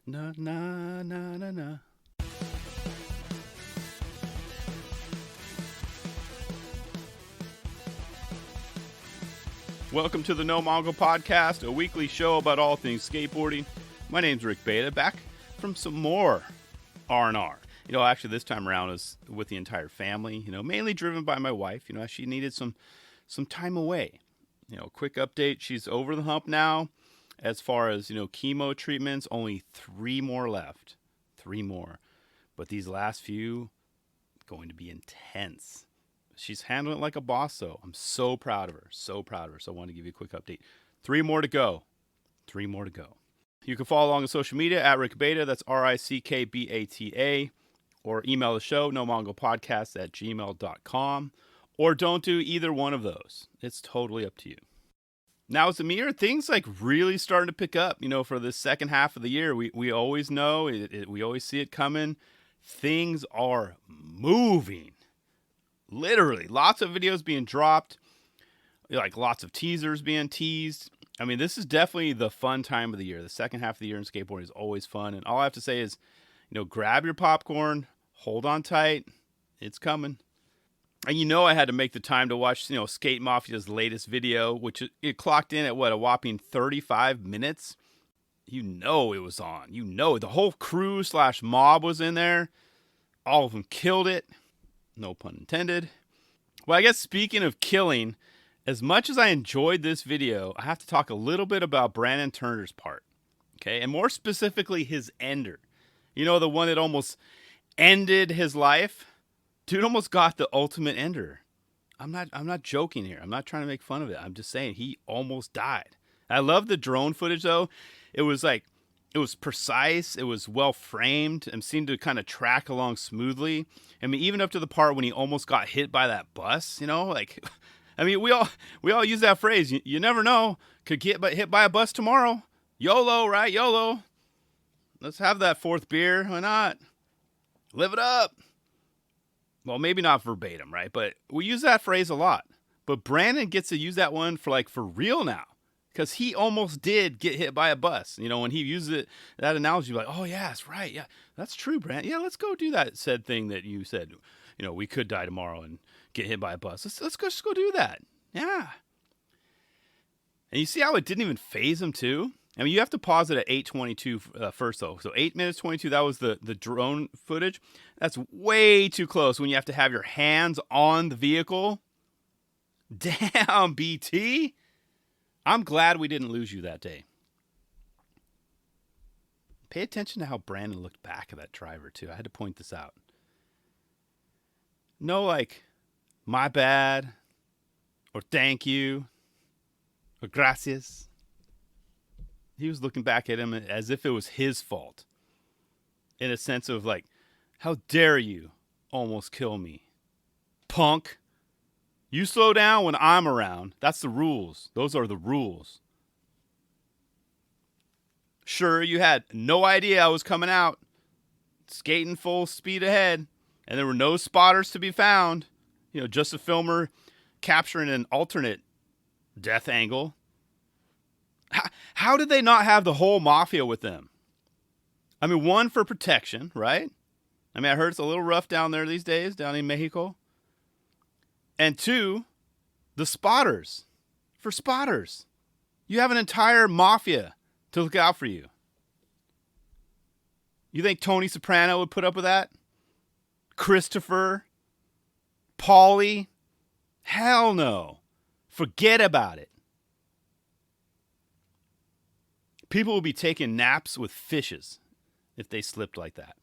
Na na na na na. Welcome to the No Mongo Podcast, a weekly show about all things skateboarding. My name's Rick Beta, back from some more R&R. Actually this time around is with the entire family, mainly driven by my wife. She needed some time away. Quick update, she's over the hump now. As far as, chemo treatments, only 3 more left. 3 more. But these last few, going to be intense. She's handling it like a boss, though. I'm so proud of her. So proud of her. So I want to give you a quick update. 3 more to go. 3 more to go. You can follow along on social media at Rick Beta. That's RICKBATA. Or email the show, nomongopodcast@gmail.com. Or don't do either one of those. It's totally up to you. Now, is it me or things like really starting to pick up, for the second half of the year? We always know, we always see it coming. Things are moving. Literally, lots of videos being dropped, like lots of teasers being teased. I mean, this is definitely the fun time of the year. The second half of the year in skateboarding is always fun. And all I have to say is, grab your popcorn, hold on tight. It's coming. And I had to make the time to watch, Skate Mafia's latest video, which it clocked in at a whopping 35 minutes. It was on. The whole crew / mob was in there. All of them killed it. No pun intended. Well, I guess speaking of killing, as much as I enjoyed this video, I have to talk a little bit about Brandon Turner's part. Okay, and more specifically his ender. The one that almost ended his life. Dude almost got the ultimate ender. I'm not joking here. I'm not trying to make fun of it. I'm just saying he almost died. I love the drone footage though. It was precise. It was well framed and seemed to kind of track along smoothly. I mean, even up to the part when he almost got hit by that bus, we all use that phrase. You never know. Could get hit by a bus tomorrow. YOLO, right? YOLO. Let's have that 4th beer. Why not? Live it up. Well, maybe not verbatim, right? But we use that phrase a lot. But Brandon gets to use that one for real now. Because he almost did get hit by a bus. When he uses that analogy, like, oh, yeah, that's right. Yeah, that's true, Brandon. Yeah, let's go do that said thing that you said. We could die tomorrow and get hit by a bus. Let's just go do that. Yeah. And you see how it didn't even phase him, too? I mean, you have to pause it at 8:22 first, though. So 8 minutes 22, that was the drone footage. That's way too close when you have to have your hands on the vehicle. Damn, BT. I'm glad we didn't lose you that day. Pay attention to how Brandon looked back at that driver, too. I had to point this out. No, my bad, or thank you, or gracias. He was looking back at him as if it was his fault. In a sense of how dare you almost kill me? Punk. You slow down when I'm around. That's the rules. Those are the rules. Sure, you had no idea I was coming out. Skating full speed ahead. And there were no spotters to be found. Just a filmer capturing an alternate death angle. How did they not have the whole Mafia with them? I mean, 1, for protection, right? I mean, I heard it's a little rough down there these days, down in Mexico. And 2, the spotters. For spotters. You have an entire Mafia to look out for you. You think Tony Soprano would put up with that? Christopher? Paulie? Hell no. Forget about it. People will be taking naps with fishes if they slipped like that.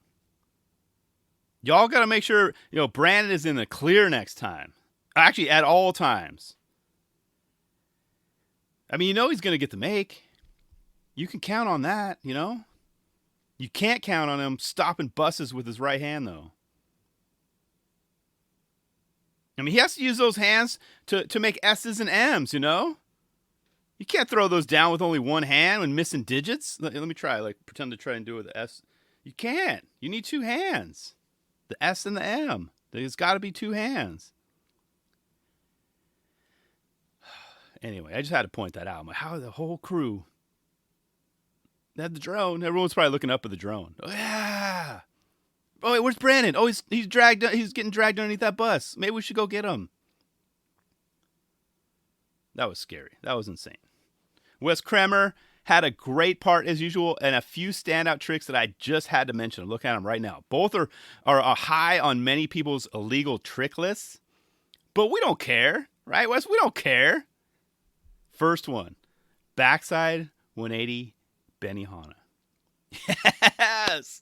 Y'all got to make sure, Brandon is in the clear next time. Actually, at all times. I mean, he's going to get the make. You can count on that, You can't count on him stopping buses with his right hand, though. I mean, he has to use those hands to make S's and M's, You can't throw those down with only one hand when missing digits. Let me try, pretend to try and do it with the S. You can't. You need 2 hands. The S and the M. There's got to be 2 hands. Anyway, I just had to point that out. How the whole crew They had the drone. Everyone's probably looking up at the drone. Oh, yeah. Oh, wait, where's Brandon? Oh, he's getting dragged underneath that bus. Maybe we should go get him. That was scary. That was insane. Wes Kremer had a great part as usual and a few standout tricks that I just had to mention. I'm looking at them right now. Both are high on many people's illegal trick lists, but we don't care, right, Wes? We don't care. First one, backside 180 Benihana. Yes.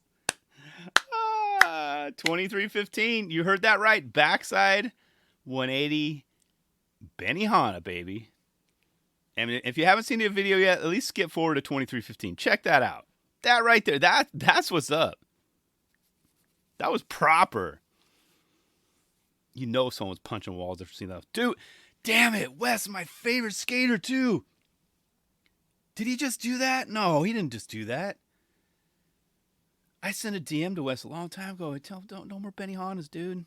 2315. You heard that right. Backside 180 Benihana, baby. And if you haven't seen the video yet, at least skip forward to 2315. Check that out. That right there. That's what's up. That was proper. You know someone's punching walls after seeing that. Dude, damn it. Wes, my favorite skater too. Did he just do that? No, he didn't just do that. I sent a DM to Wes a long time ago. I tell him, no more Benihanas, dude.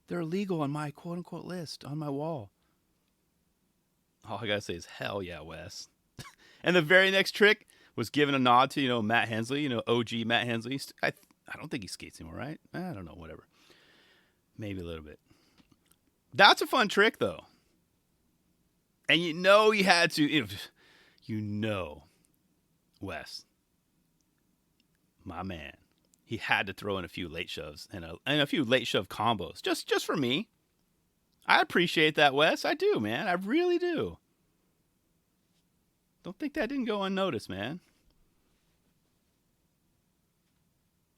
They're illegal on my quote-unquote list on my wall. All I gotta say is hell yeah, Wes. And the very next trick was giving a nod to, Matt Hensley, OG Matt Hensley. I don't think he skates anymore, right? I don't know, whatever. Maybe a little bit. That's a fun trick, though. And you had to, Wes, my man, he had to throw in a few late shoves and a few late shove combos just for me. I appreciate that, Wes. I do, man. I really do. Don't think that didn't go unnoticed, man.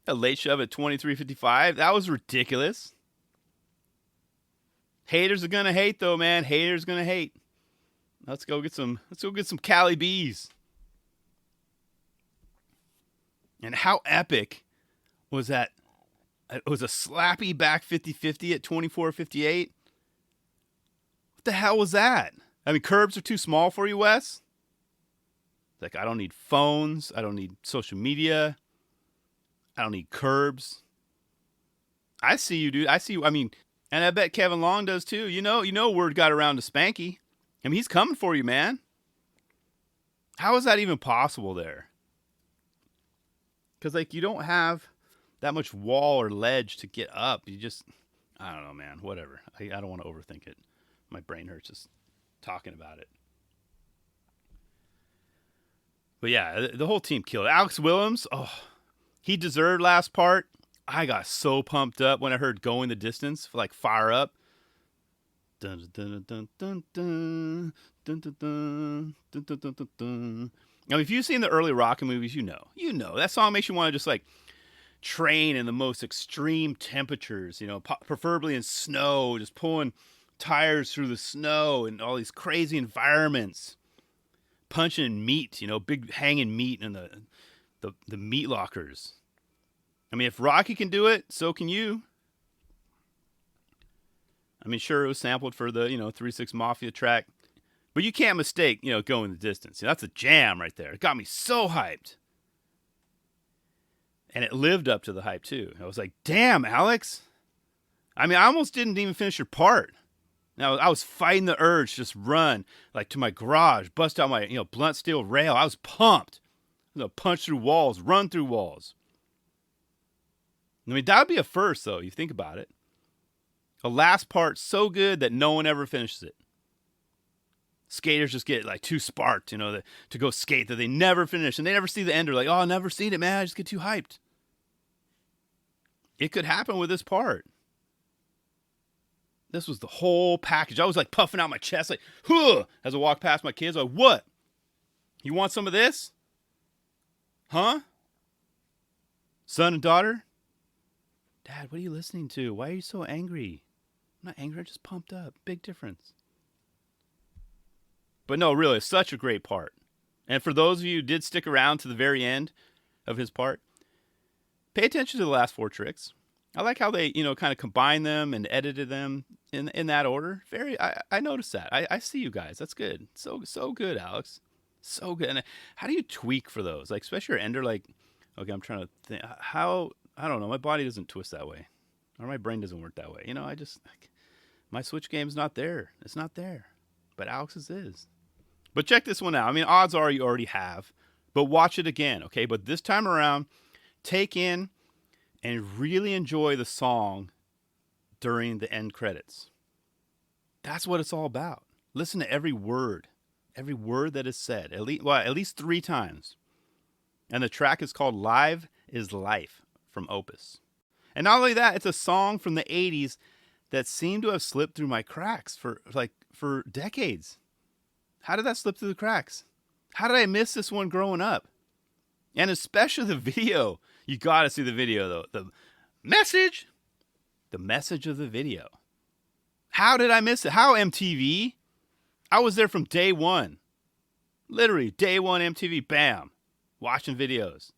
A late shove at 23:55. That was ridiculous. Haters are gonna hate, though, man. Haters gonna hate. Let's go get some Cali Bees. And how epic was that? It was a slappy back 50-50 at 24:58. What the hell was that? I mean, curbs are too small for you, Wes? Like, I don't need phones. I don't need social media. I don't need curbs. I see you, dude. I see you. I mean, and I bet Kevin Long does too. Word got around to Spanky. I mean, he's coming for you, man. How is that even possible there? Because, you don't have that much wall or ledge to get up. I don't know, man. Whatever. I don't want to overthink it. My brain hurts just talking about it. But yeah, the whole team killed. Alex Willems, he deserved last part. I got so pumped up when I heard Going the Distance, fire up. Dun, dun, dun, dun, dun, dun, dun, dun, dun, dun, dun, dun. Now, if you've seen the early Rocky movies, you know. That song makes you want to just train in the most extreme temperatures, preferably in snow, just pulling tires through the snow and all these crazy environments, punching in meat, big hanging meat in the meat lockers. I mean, if Rocky can do it, so can you. I mean, sure, it was sampled for the 3-6 Mafia track, but you can't mistake Going the Distance. That's a jam right there. It got me so hyped, and it lived up to the hype too. I was like, damn, Alex. I mean, I almost didn't even finish your part. Now, I was fighting the urge to just run to my garage, bust out my blunt steel rail. I was pumped. Punch through walls, run through walls. I mean, that would be a first, though. You think about it. A last part so good that no one ever finishes it. Skaters just get too sparked, to go skate that they never finish, and they never see the end. They're like, I've never seen it, man. I just get too hyped. It could happen with this part. This was the whole package. I was puffing out my chest, huh, as I walked past my kids. What? You want some of this? Huh? Son and daughter? Dad, what are you listening to? Why are you so angry? I'm not angry, I'm just pumped up. Big difference. But no, really, it's such a great part. And for those of you who did stick around to the very end of his part, pay attention to the last 4 tricks. I like how they, kind of combined them and edited them in that order. I noticed that. I see you guys. That's good. So good, Alex. So good. And how do you tweak for those? Especially your ender, okay, I'm trying to think. How, I don't know. My body doesn't twist that way. Or my brain doesn't work that way. My Switch game's not there. It's not there. But Alex's is. But check this one out. I mean, odds are you already have but watch it again, okay? But this time around, take in and really enjoy the song during the end credits. That's what it's all about. Listen to every word that is said, at least 3 times. And the track is called Live is Life from Opus. And not only that, it's a song from the 80s that seemed to have slipped through my cracks for decades. How did that slip through the cracks? How did I miss this one growing up? And especially the video. You got to see the video, though. The message of the video. How did I miss it? How, MTV? I was there from day one. Literally, day one MTV, bam. Watching videos.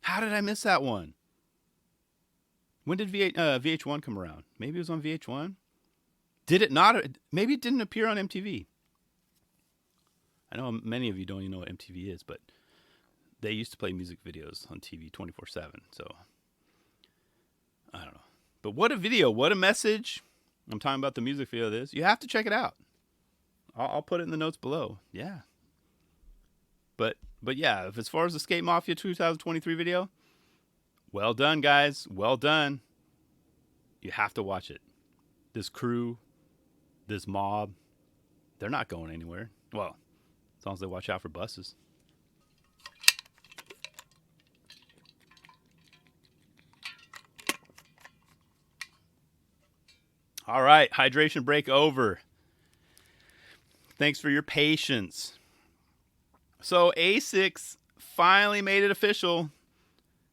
How did I miss that one? When did VH1 come around? Maybe it was on VH1? Did it not? Maybe it didn't appear on MTV. I know many of you don't even know what MTV is, but they used to play music videos on TV 24/7. So, I don't know. But what a video. What a message. I'm talking about the music video of this. You have to check it out. I'll put it in the notes below. Yeah. But yeah, as far as the Skate Mafia 2023 video, well done, guys. Well done. You have to watch it. This crew, this mob, they're not going anywhere. Well, as long as they watch out for buses. All right, hydration break over. Thanks for your patience. So Asics finally made it official.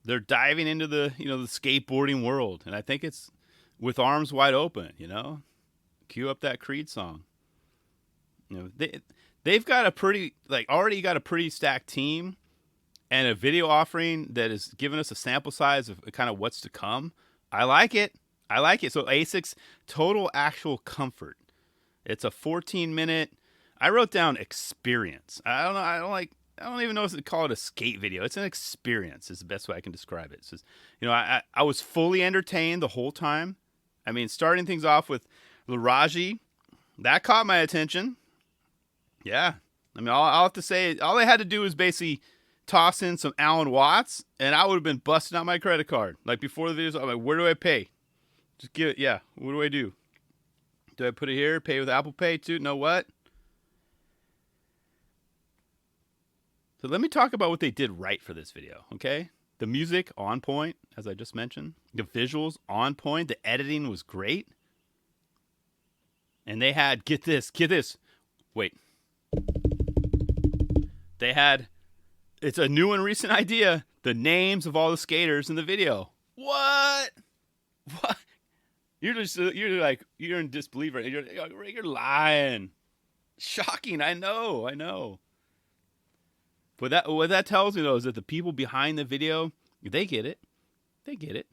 They're diving into the skateboarding world, and I think it's with arms wide open. Cue up that Creed song. They've got a pretty already got a pretty stacked team, and a video offering that is giving us a sample size of kind of what's to come. I like it. So Asics Total Actual Comfort. It's a 14-minute. I wrote down experience. I don't know. I don't even know if to call it a skate video. It's an experience. Is the best way I can describe it. It's just, I was fully entertained the whole time. I mean, starting things off with Laraji, that caught my attention. Yeah. I mean, I'll have to say, all they had to do was basically toss in some Alan Watts, and I would have been busting out my credit card. Like before the videos, I'm like, where do I pay? Just give it. Yeah. What do I do? Do I put it here? Pay with Apple Pay too? Know what? So let me talk about what they did right for this video, okay? The music, on point, as I just mentioned. The visuals, on point. The editing was great. And they had, get this. Wait. They had, it's a new and recent idea, the names of all the skaters in the video. What? You're in disbelief right now. You're lying. Shocking, I know. But what that tells me, though, is that the people behind the video, they get it. They get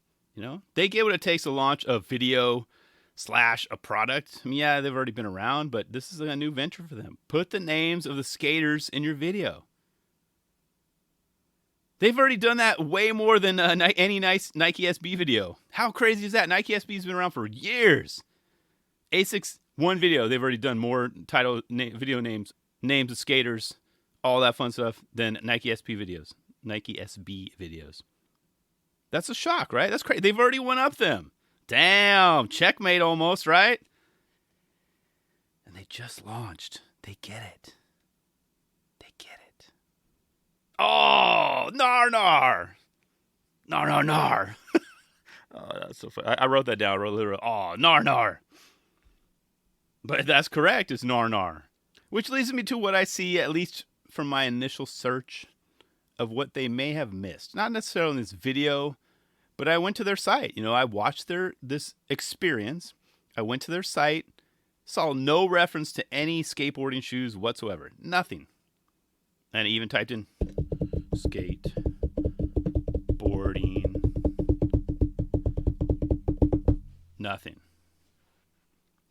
what it takes to launch a video / a product. I mean, yeah, they've already been around, but this is a new venture for them. Put the names of the skaters in your video. They've already done that way more than any nice Nike SB video. How crazy is that? Nike SB has been around for years. Asics, one video, they've already done more video names of skaters, all that fun stuff, than Nike SB videos. That's a shock, right? That's crazy. They've already went up them. Damn, checkmate almost, right? And they just launched. They get it. Oh, nar. Oh, that's so funny. I wrote that down. I wrote literally, oh, nar. But that's correct. It's nar. Which leads me to what I see, at least from my initial search, of what they may have missed. Not necessarily in this video, but I went to their site. I watched this experience. I went to their site, saw no reference to any skateboarding shoes whatsoever. Nothing. And I even typed in skateboarding. Nothing.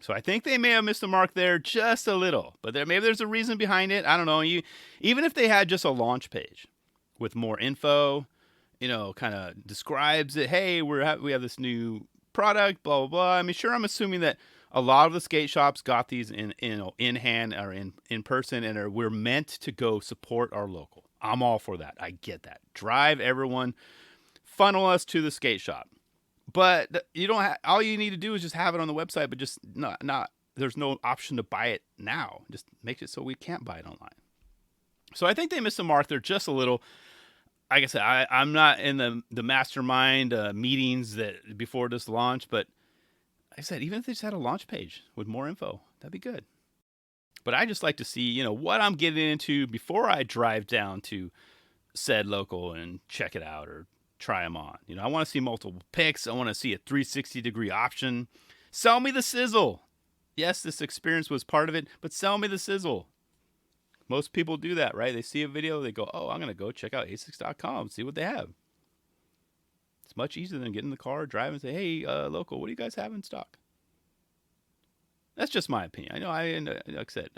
So I think they may have missed the mark there just a little, but maybe there's a reason behind it. I don't know. Even if they had just a launch page with more info, kind of describes it. Hey, we have this new product, blah blah blah. I mean, sure, I'm assuming that a lot of the skate shops got these in hand or in person, and we're meant to go support our local. I'm all for that. I get that. Drive everyone, funnel us to the skate shop. But you don't have, all you need to do is just have it on the website, but just not there's no option to buy it now. Just make it so we can't buy it online. So I think they missed the mark there just a little. Like I said, I'm not in the mastermind meetings that before this launch, but like I said, even if they just had a launch page with more info, that'd be good. But I just like to see, what I'm getting into before I drive down to said local and check it out or try them on. I want to see multiple pics. I want to see a 360-degree option. Sell me the sizzle. Yes, this experience was part of it, but sell me the sizzle. Most people do that, right? They see a video, they go, oh, I'm going to go check out Asics.com, see what they have. It's much easier than getting in the car, drive, and say, hey, local, what do you guys have in stock? That's just my opinion. I know, like I said,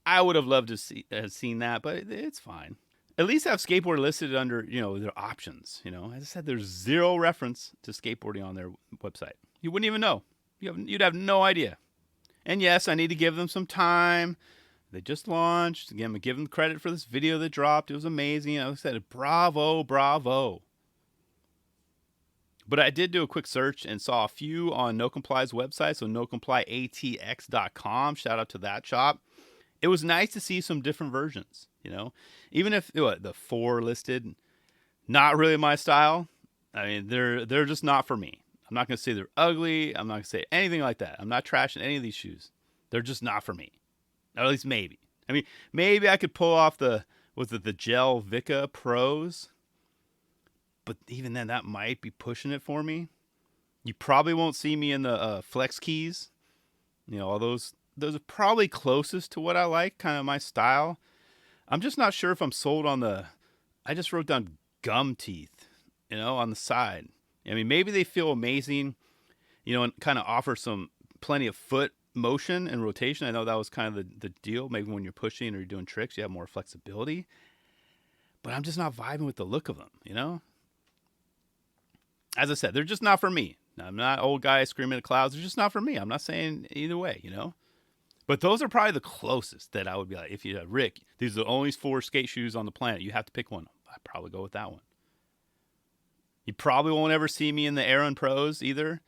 I would have loved to have seen that, but it's fine. At least have skateboard listed under, their options. As I said, there's zero reference to skateboarding on their website. You wouldn't even know. You'd have no idea. And yes, I need to give them some time. They just launched. Again, I'm giving them credit for this video that dropped. It was amazing. I said, bravo, bravo. But I did do a quick search and saw a few on No Comply's website, so nocomplyatx.com. Shout out to that shop. It was nice to see some different versions, Even if the 4 listed, not really my style. I mean, they're just not for me. I'm not going to say they're ugly. I'm not going to say anything like that. I'm not trashing any of these shoes. They're just not for me. Or at least maybe. I mean, maybe I could pull off the Gel Vika Pros. But even then, that might be pushing it for me. You probably won't see me in the Flex Keys. All those are probably closest to what I like, kind of my style. I'm just not sure if I'm sold on I just wrote down gum teeth, on the side. I mean, maybe they feel amazing, and kind of offer plenty of foot motion and rotation. I know that was kind of the deal. Maybe when you're pushing or you're doing tricks, you have more flexibility. But I'm just not vibing with the look of them, As I said, they're just not for me. Now, I'm not old guy screaming at clouds. They're just not for me. I'm not saying either way, But those are probably the closest that I would be like, if you Rick, these are the only 4 skate shoes on the planet. You have to pick one. I'd probably go with that one. You probably won't ever see me in the Aaron Pros either.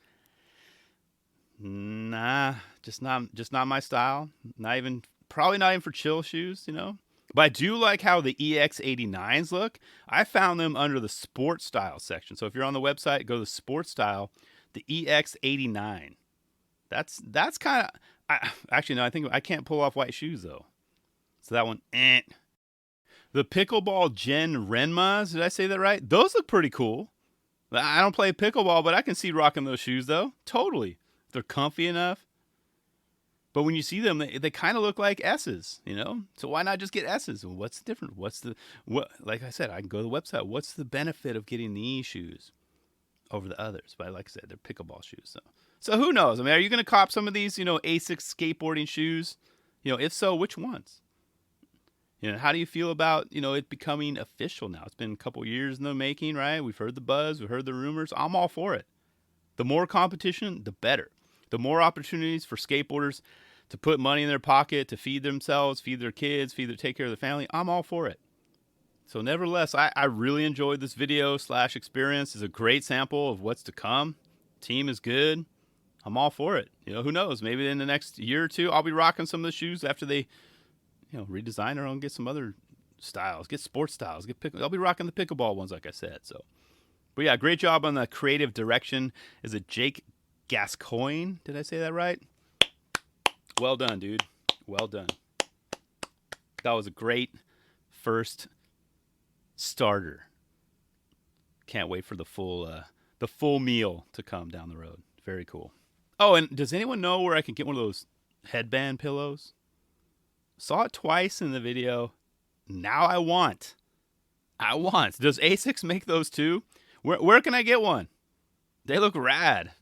Nah, just not my style. Probably not even for chill shoes, But I do like how the EX89s look. I found them under the sports style section. So if you're on the website, go to sports style, the EX89. That's kind of, actually, no, I think I can't pull off white shoes though. So that one, The Pickleball Gen Renmas, did I say that right? Those look pretty cool. I don't play pickleball, but I can see rocking those shoes though. Totally. They're comfy enough. But when you see them, they kind of look like S's, So why not just get S's? What's the difference? Like I said, I can go to the website. What's the benefit of getting these shoes over the others? But like I said, they're pickleball shoes. So who knows? I mean, are you going to cop some of these, Asics skateboarding shoes? If so, which ones? How do you feel about, it becoming official now? It's been a couple years in the making, right? We've heard the buzz. We've heard the rumors. I'm all for it. The more competition, the better. The more opportunities for skateboarders to put money in their pocket, to feed themselves, feed their kids, take care of their family. I'm all for it. So nevertheless, I really enjoyed this video / experience. It's a great sample of what's to come. Team is good. I'm all for it. Who knows? Maybe in the next year or 2, I'll be rocking some of the shoes after they redesign or I'll get some other styles, get sports styles, I'll be rocking the pickleball ones, like I said. So, but yeah, great job on the creative direction. Is it Jake Gascoigne? Did I say that right? Well done, dude. Well done. That was a great first starter. Can't wait for the full meal to come down the road. Very cool. Oh, and does anyone know where I can get one of those headband pillows? Saw it twice in the video. Now I want. Does Asics make those too? Where can I get one? They look rad.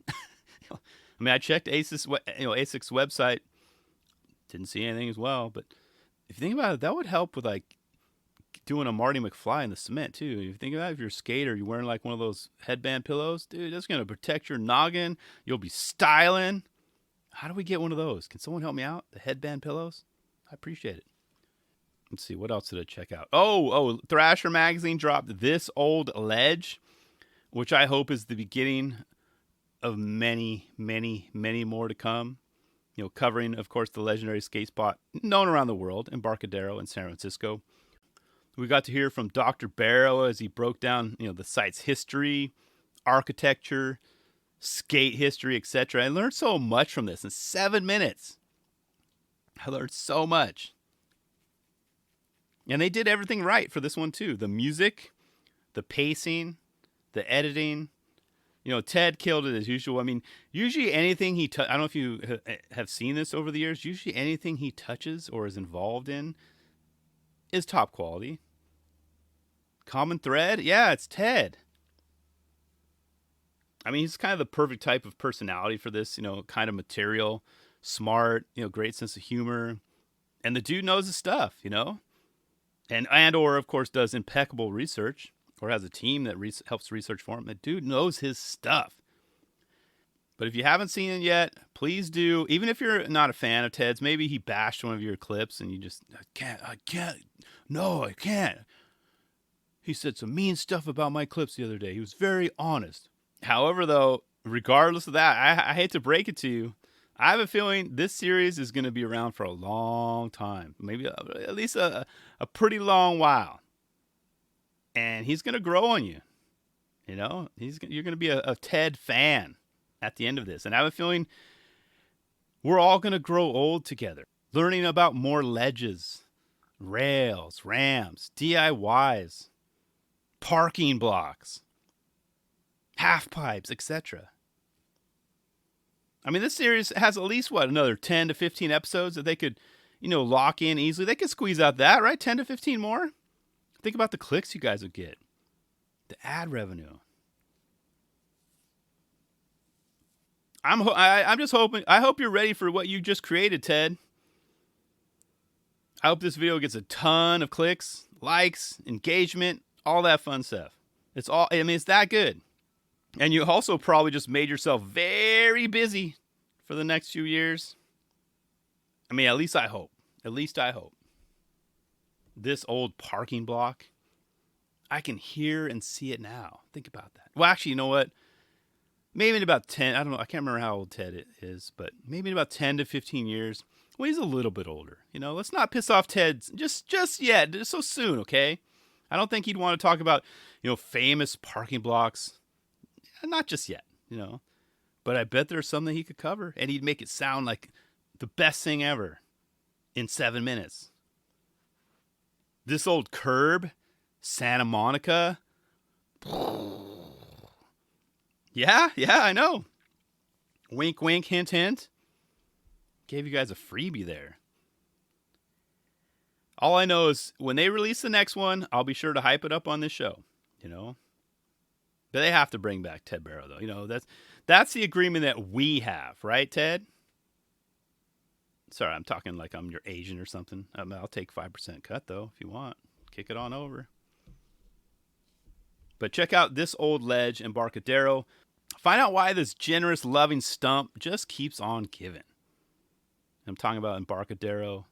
I mean, I checked Asics website. Didn't see anything as well. But if you think about it, that would help with like doing a Marty McFly in the cement too. If you think about it, if you're a skater, you're wearing like one of those headband pillows, dude, that's gonna protect your noggin. You'll be styling. How do we get one of those? Can someone help me out? The headband pillows? I appreciate it. Let's see, what else did I check out? Oh, Thrasher Magazine dropped This Old Ledge, which I hope is the beginning of many, many, many more to come. Covering, of course, the legendary skate spot known around the world, Embarcadero in San Francisco. We got to hear from Dr. Barrow as he broke down, the site's history, architecture, skate history, etc. I learned so much from this in 7 minutes. I learned so much. And they did everything right for this one too. The music, the pacing, the editing. Ted killed it as usual. I mean, usually anything I don't know if you have seen this over the years. Usually anything he touches or is involved in is top quality. Common thread? Yeah, it's Ted. I mean, he's kind of the perfect type of personality for this, kind of material. Smart, great sense of humor. And the dude knows his stuff, And or, of course, does impeccable research. Or has a team that helps research for him. The dude knows his stuff. But if you haven't seen it yet, please do. Even if you're not a fan of Ted's, maybe he bashed one of your clips and you just, I can't. No, I can't. He said some mean stuff about my clips the other day. He was very honest. However, though, regardless of that, I hate to break it to you. I have a feeling this series is going to be around for a long time. Maybe at least a pretty long while. And he's going to grow on you. You're going to be a Ted fan at the end of this. And I have a feeling we're all going to grow old together, learning about more ledges, rails, ramps, DIYs, parking blocks, half pipes, etc. I mean, this series has at least, another 10 to 15 episodes that they could, lock in easily. They could squeeze out that, right? 10 to 15 more? Think about the clicks you guys would get. The ad revenue. I'm just hoping. I hope you're ready for what you just created, Ted. I hope this video gets a ton of clicks, likes, engagement, all that fun stuff. It's that good. And you also probably just made yourself very busy for the next few years. I mean, at least I hope. This old parking block, I can hear and see it now. Think about that. Well, actually, you know what? Maybe in about 10, I don't know, I can't remember how old Ted is, but maybe in about 10 to 15 years. Well, he's a little bit older. Let's not piss off Ted just yet, just so soon, okay? I don't think he'd want to talk about, famous parking blocks. Not just yet, But I bet there's something he could cover, and he'd make it sound like the best thing ever in 7 minutes. This old curb, Santa Monica. Yeah, I know. Wink, wink, hint, hint. Gave you guys a freebie there. All I know is when they release the next one, I'll be sure to hype it up on this show, But they have to bring back Ted Barrow, though. That's the agreement that we have, right, Ted? Sorry, I'm talking like I'm your agent or something. I'll take 5% cut, though, if you want. Kick it on over. But check out This Old Ledge, Embarcadero. Find out why this generous, loving stump just keeps on giving. I'm talking about Embarcadero.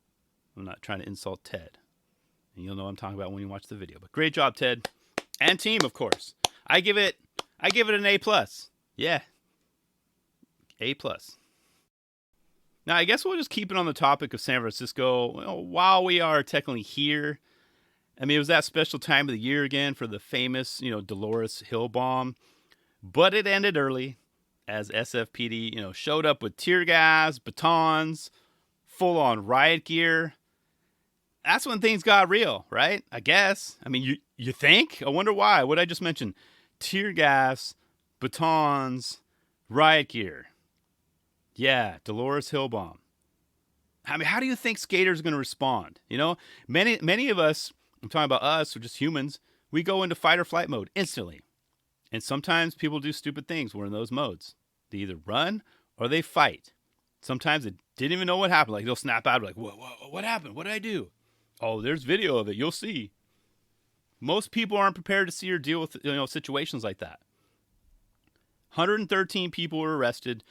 I'm not trying to insult Ted. And you'll know what I'm talking about when you watch the video. But great job, Ted. And team, of course. I give it an A+. Yeah. A+. Now, I guess we'll just keep it on the topic of San Francisco while we are technically here. I mean, it was that special time of the year again for the famous, Dolores Hill Bomb. But it ended early as SFPD, showed up with tear gas, batons, full-on riot gear. That's when things got real, right? I guess. I mean, you think? I wonder why. What did I just mention? Tear gas, batons, riot gear. Yeah, Dolores Hill Bomb. I mean, how do you think skaters are going to respond? Many of us, I'm talking about us, or just humans, we go into fight or flight mode instantly. And sometimes people do stupid things. We're in those modes. They either run or they fight. Sometimes they didn't even know what happened. Like they'll snap out like, what happened? What did I do? Oh, there's video of it. You'll see. Most people aren't prepared to see or deal with situations like that. 113 people were arrested.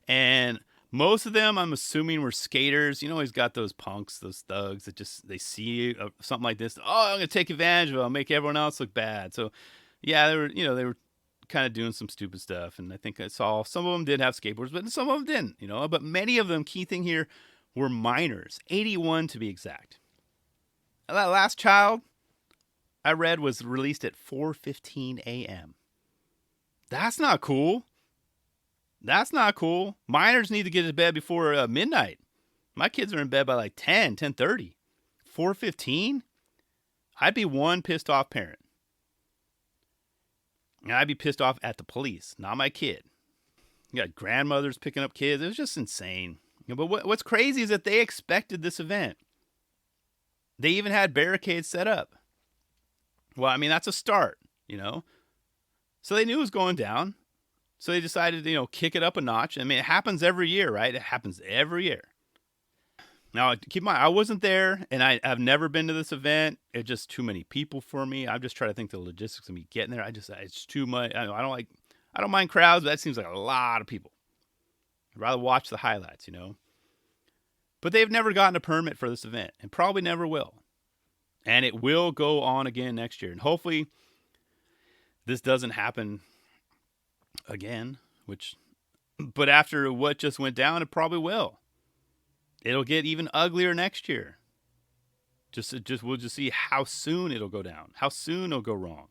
And Most of them, I'm assuming, were skaters. You know, he's got those punks, those thugs that just they see something like this. Oh, I'm gonna take advantage of it. I'll make everyone else look bad. So, yeah, they were kind of doing some stupid stuff. And I think I saw some of them did have skateboards, but some of them didn't. But many of them, key thing here, were minors. 81 to be exact. That last child I read was released at 4:15 a.m. That's not cool. That's not cool. Minors need to get to bed before midnight. My kids are in bed by like 10:30. 4:15? I'd be one pissed off parent. And I'd be pissed off at the police, not my kid. You got grandmothers picking up kids. It was just insane. But what's crazy is that they expected this event. They even had barricades set up. Well, I mean, that's a start, So they knew it was going down. So they decided to, kick it up a notch. I mean, it happens every year, right? It happens every year. Now, keep in mind, I wasn't there, and I've never been to this event. It's just too many people for me. I'm just trying to think the logistics of me getting there. It's too much. I don't mind crowds, but that seems like a lot of people. I'd rather watch the highlights, But they've never gotten a permit for this event, and probably never will. And it will go on again next year. And hopefully this doesn't happen again, but after what just went down, it probably will. It'll get even uglier next year. We'll just see how soon it'll go down, how soon it'll go wrong.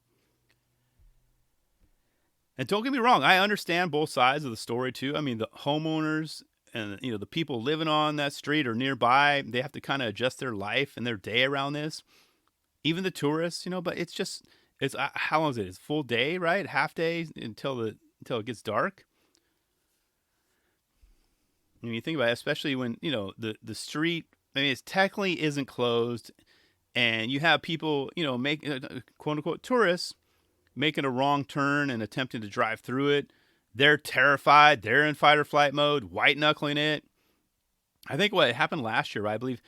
And don't get me wrong, I understand both sides of the story too. I mean, the homeowners and the people living on that street or nearby, they have to kind of adjust their life and their day around this. Even the tourists, but it's how long is it? It's full day, right? Half day until it gets dark. When you think about it, especially when, the street, I mean, it technically isn't closed, and you have people, make quote unquote tourists making a wrong turn and attempting to drive through it. They're terrified. They're in fight or flight mode, white knuckling it. I think what happened last year, right?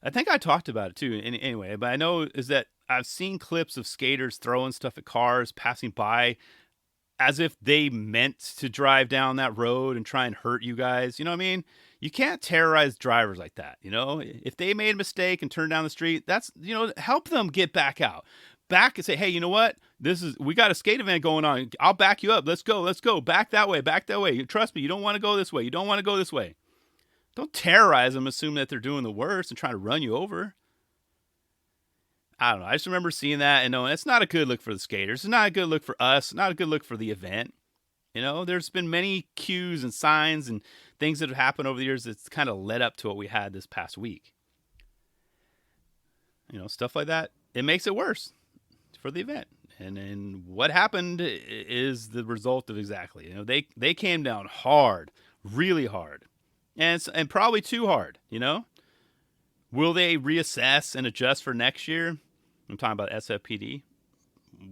I think I talked about it too. Anyway, but I know is that I've seen clips of skaters throwing stuff at cars passing by as if they meant to drive down that road and try and hurt you guys. You know what I mean? You can't terrorize drivers like that. If they made a mistake and turned down the street, that's, help them get back out. Back and say, hey, you know what? We got a skate event going on. I'll back you up. Let's go. Back that way. Trust me. You don't want to go this way. Don't terrorize them, assume that they're doing the worst and trying to run you over. I don't know. I just remember seeing that and knowing it's not a good look for the skaters. It's not a good look for us. Not a good look for the event. There's been many cues and signs and things that have happened over the years that's kind of led up to what we had this past week. Stuff like that. It makes it worse for the event. And what happened is the result of exactly. They came down hard, really hard, and probably too hard. Will they reassess and adjust for next year? I'm talking about SFPD.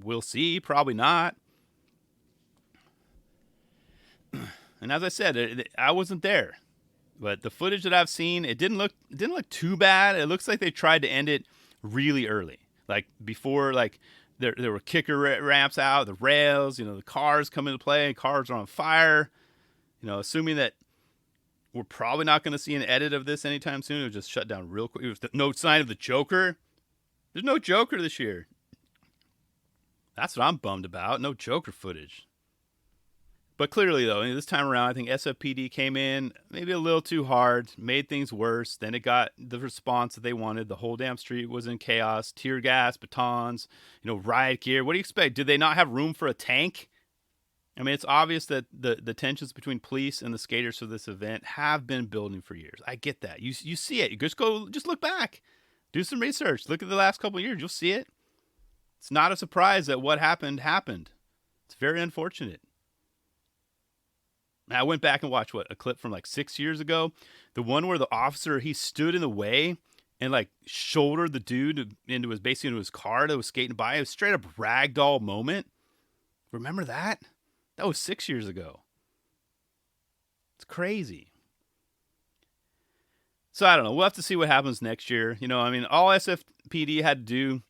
We'll see. Probably not. And as I said, I wasn't there, but the footage that I've seen, it didn't look too bad. It looks like they tried to end it really early, like before, like there were kicker ramps out, the rails, the cars come into play. Cars are on fire. Assuming that we're probably not going to see an edit of this anytime soon. It was just shut down real quick. It was no sign of the Joker. There's no Joker this year. That's what I'm bummed about. No Joker footage. But clearly, though, this time around, I think SFPD came in maybe a little too hard, made things worse. Then it got the response that they wanted. The whole damn street was in chaos. Tear gas, batons, riot gear. What do you expect? Did they not have room for a tank? I mean, it's obvious that the tensions between police and the skaters for this event have been building for years. I get that. You see it. You just look back. Do some research. Look at the last couple of years. You'll see it. It's not a surprise that what happened. It's very unfortunate. I went back and watched a clip from like 6 years ago. The one where the officer, he stood in the way and like shouldered the dude into his car that was skating by. It was straight up ragdoll moment. Remember that? That was 6 years ago. It's crazy. So I don't know. We'll have to see what happens next year. All SFPD had to do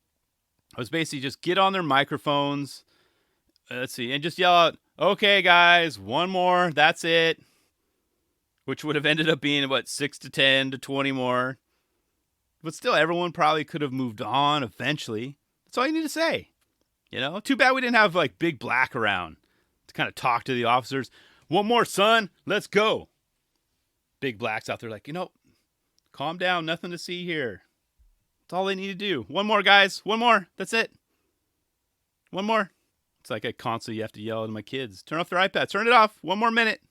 was basically just get on their microphones. And just yell out, okay, guys, one more. That's it. which would have ended up being, what, 6 to 10 to 20 more. But still, everyone probably could have moved on eventually. That's all you need to say. You know, too bad we didn't have, like, Big Black around to kind of talk to the officers. One more, son. Let's go. Big Black's out there like, calm down. Nothing to see here. That's all they need to do. One more, guys. One more. That's it. One more. It's like I constantly have to yell at my kids. Turn off their iPad. Turn it off. One more minute.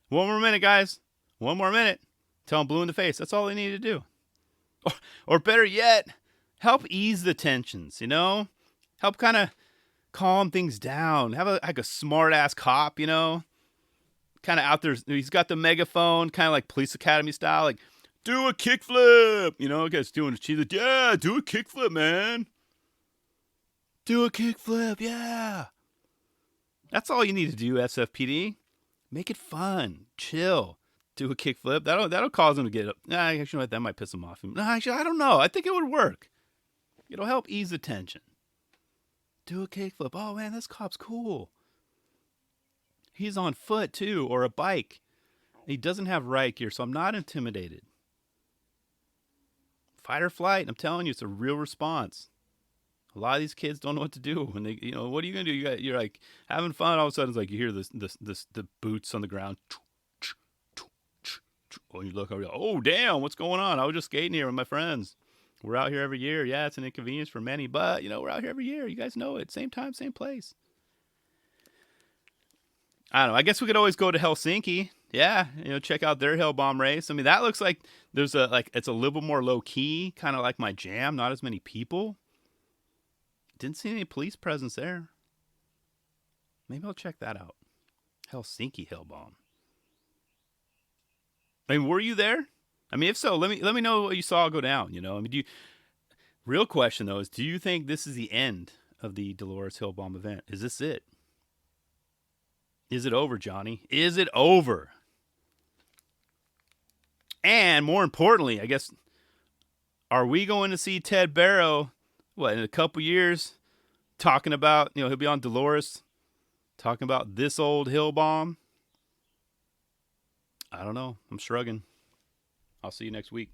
One more minute, guys. One more minute. Tell them blue in the face. That's all they need to do. Or better yet, help ease the tensions, Help kind of calm things down. Have a smart-ass cop, kind of out there. He's got the megaphone, kind of like Police Academy style, like, do a kickflip. Guy's doing she's like, yeah, do a kickflip, man. Do a kickflip, yeah. That's all you need to do, SFPD. Make it fun. Chill. Do a kickflip. That'll cause him to get up. Actually, that might piss him off. Actually, I don't know. I think it would work. It'll help ease the tension. Do a kickflip. Oh, man, this cop's cool. He's on foot, too, or a bike. He doesn't have riot gear, so I'm not intimidated. Fight or flight. I'm telling you, it's a real response. A lot of these kids don't know what to do when they, what are you gonna do? You're like having fun. All of a sudden, it's like you hear the boots on the ground. Oh, you look over. Oh, damn! What's going on? I was just skating here with my friends. We're out here every year. Yeah, it's an inconvenience for many, but we're out here every year. You guys know it. Same time, same place. I don't know. I guess we could always go to Helsinki. Yeah, check out their Hillbomb race. I mean, that looks like there's it's a little more low key, kind of like my jam. Not as many people. Didn't see any police presence there. Maybe I'll check that out. Helsinki Hillbomb. I mean, were you there? I mean, if so, let me know what you saw go down. I mean, real question though is, do you think this is the end of the Dolores Hill Bomb event? Is this it? Is it over, Johnny? Is it over? And more importantly, I guess, are we going to see Ted Barrow, in a couple years, talking about, he'll be on Dolores, talking about this old Hill Bomb? I don't know. I'm shrugging. I'll see you next week.